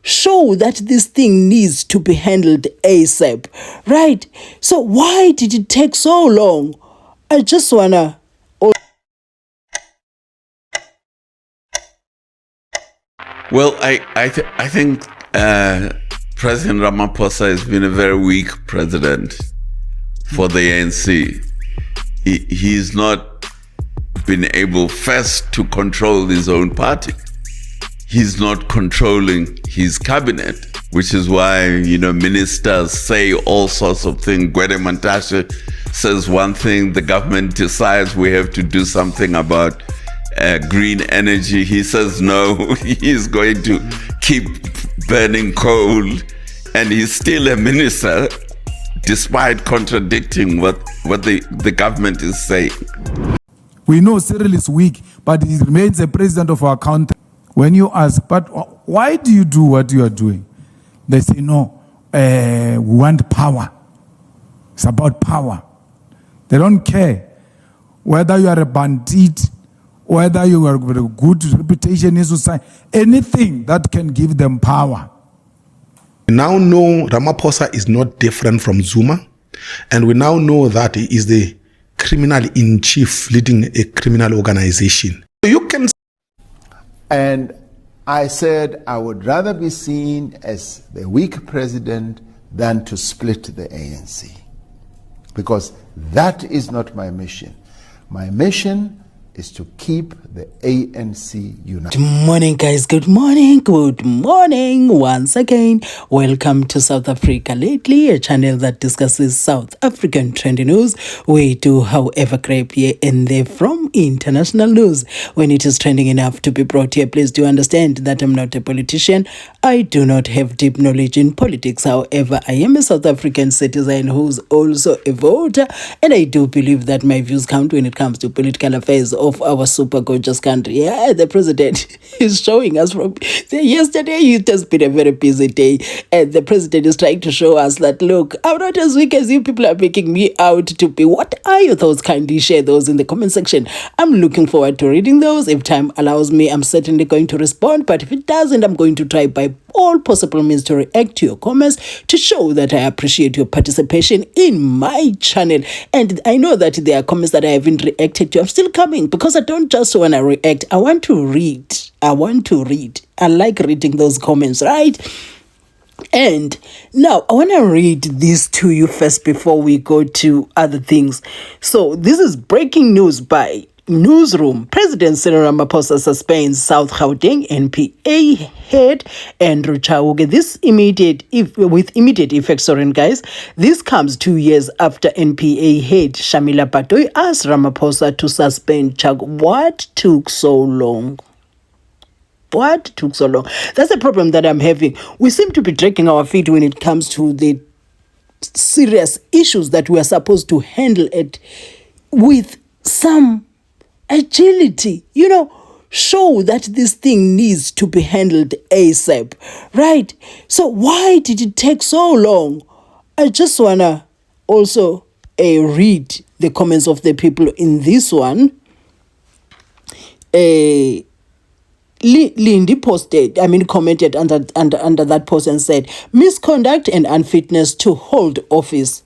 show that this thing needs to be handled ASAP, right? So why did it take so long? I just wanna... Well, I think President Ramaphosa has been a very weak president for the ANC. He's not been able first to control his own party. He's not controlling his cabinet, which is why, you know, ministers say all sorts of things. Gwede Mantashe says one thing, the government decides we have to do something about green energy. He says no, he's going to keep burning coal, and he's still a minister despite contradicting what the government is saying. We know Cyril is weak, but he remains the president of our country. When you ask, but why do you do what you are doing? They say, no, we want power. It's about power. They don't care whether you are a bandit, whether you are with a good reputation in society, anything that can give them power. We now know Ramaphosa is not different from Zuma, and we now know that he is the criminal in chief leading a criminal organization. You can. And I said I would rather be seen as the weak president than to split the ANC, because that is not my mission. My mission is to keep the ANC united. Good morning, guys. Good morning once again. Welcome to South Africa Lately, a channel that discusses South African trendy news. We do, however, grab here and there from international news when it is trending enough to be brought here. Please do understand that I'm not a politician. I do not have deep knowledge in politics. However, I am a South African citizen who's also a voter, and I do believe that my views count when it comes to political affairs of our super gorgeous country. Yeah, the president is showing us from yesterday. It has been a very busy day, and the president is trying to show us that, look, I'm not as weak as you people are making me out to be. What are your thoughts? Kindly share those in the comment section. I'm looking forward to reading those. If time allows me, I'm certainly going to respond, but if it doesn't, I'm going to try by all possible means to react to your comments to show that I appreciate your participation in my channel. And I know that there are comments that I haven't reacted to. I'm still coming, because I don't just want to react. I want to read. I like reading those comments, right? And now I want to read this to you first before we go to other things. So this is breaking news by Newsroom. President Cyril Ramaphosa suspends South Gauteng NPA head Adv Chauke. This with immediate effect. Sorry, guys. This comes 2 years after NPA head Shamila Batohi asked Ramaphosa to suspend Chauke. What took so long? What took so long? That's the problem that I'm having. We seem to be dragging our feet when it comes to the serious issues that we are supposed to handle it with some agility, you know, show that this thing needs to be handled ASAP, right? So why did it take so long? I just wanna also read the comments of the people in this one. Lindy commented under that post and said, misconduct and unfitness to hold office.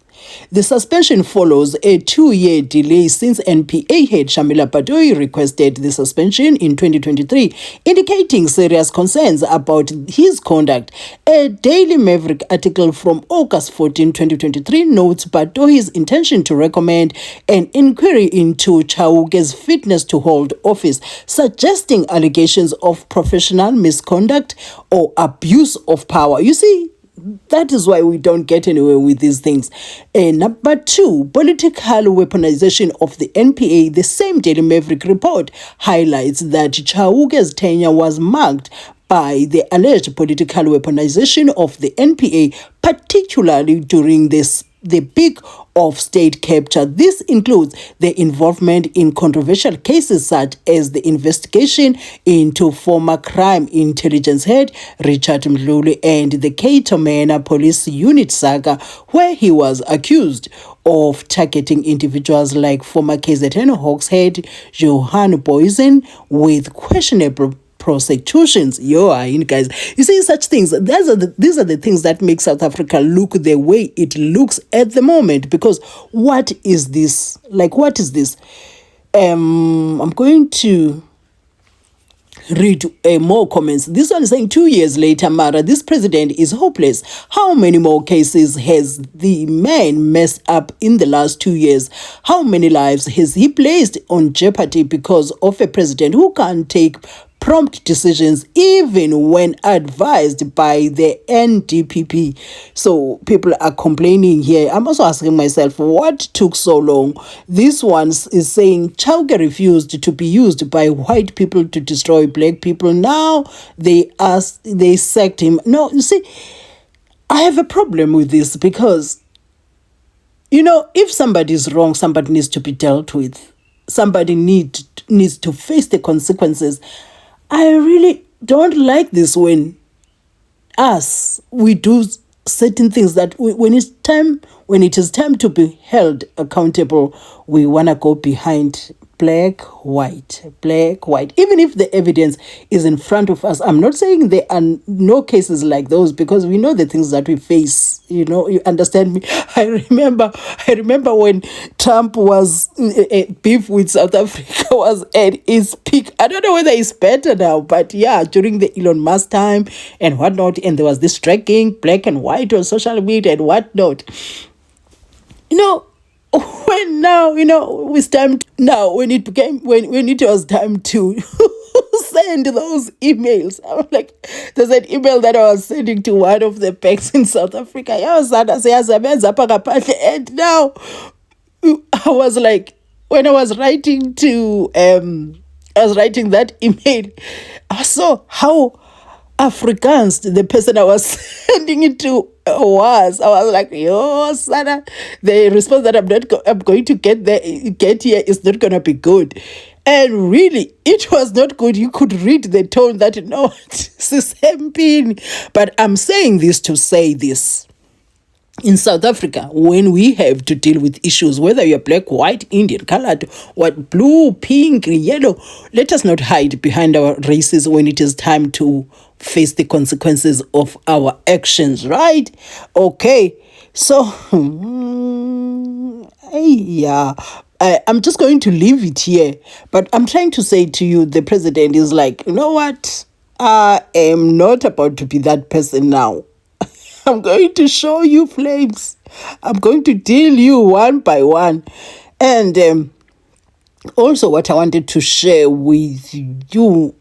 The suspension follows a 2-year delay since NPA head Shamila Batohi requested the suspension in 2023, indicating serious concerns about his conduct. A Daily Maverick article from August 14, 2023 notes Batohi's intention to recommend an inquiry into Chauke's fitness to hold office, suggesting allegations of professional misconduct or abuse of power. You see, that is why we don't get anywhere with these things. Number 2, political weaponization of the NPA. The same Daily Maverick report highlights that Chauke's tenure was marked by the alleged political weaponization of the NPA, particularly during the peak of state capture. This includes the involvement in controversial cases such as the investigation into former crime intelligence head Richard Mdluli and the KAYBEE police unit saga, where he was accused of targeting individuals like former KZN Hawks head Johan Boysen with questionable prosecutions. Guys, you see such things. These are the things that make South Africa look the way it looks at the moment. Because what is this? Like, what is this? I'm going to read more comments. This one is saying 2 years later, Mara, this president is hopeless. How many more cases has the man messed up in the last 2 years? How many lives has he placed on jeopardy because of a president who can't take prompt decisions even when advised by the NDPP? So people are complaining here. I'm also asking myself, what took so long? This one is saying Chauke refused to be used by white people to destroy black people. Now they sacked him. No, you see, I have a problem with this because, if somebody is wrong, somebody needs to be dealt with. Somebody needs to face the consequences. I really don't like this when we do certain things that when it is time to be held accountable, we want to go behind black, white. Even if the evidence is in front of us, I'm not saying there are no cases like those because we know the things that we face. You understand me? I remember when Trump was beef with South Africa was at its peak. I don't know whether it's better now, but yeah, during the Elon Musk time and whatnot, and there was this tracking black and white on social media and whatnot. When now, when it was time to send those emails, I'm like, there's an email that I was sending to one of the banks in South Africa. And now I was like, when I was writing that email, I saw how Afrikaans the person I was sending it to was. I was like, yo, Sana, the response that I'm going to get here is not going to be good. And really, it was not good. You could read the tone that, it's the same thing. But I'm saying this to say this. In South Africa, when we have to deal with issues, whether you're black, white, Indian, colored, what, blue, pink, yellow, let us not hide behind our races when it is time to face the consequences of our actions, right? Okay, so, I'm just going to leave it here. But I'm trying to say to you, the president is like, you know what? I am not about to be that person now. I'm going to show you flames. I'm going to deal you one by one. And also what I wanted to share with you,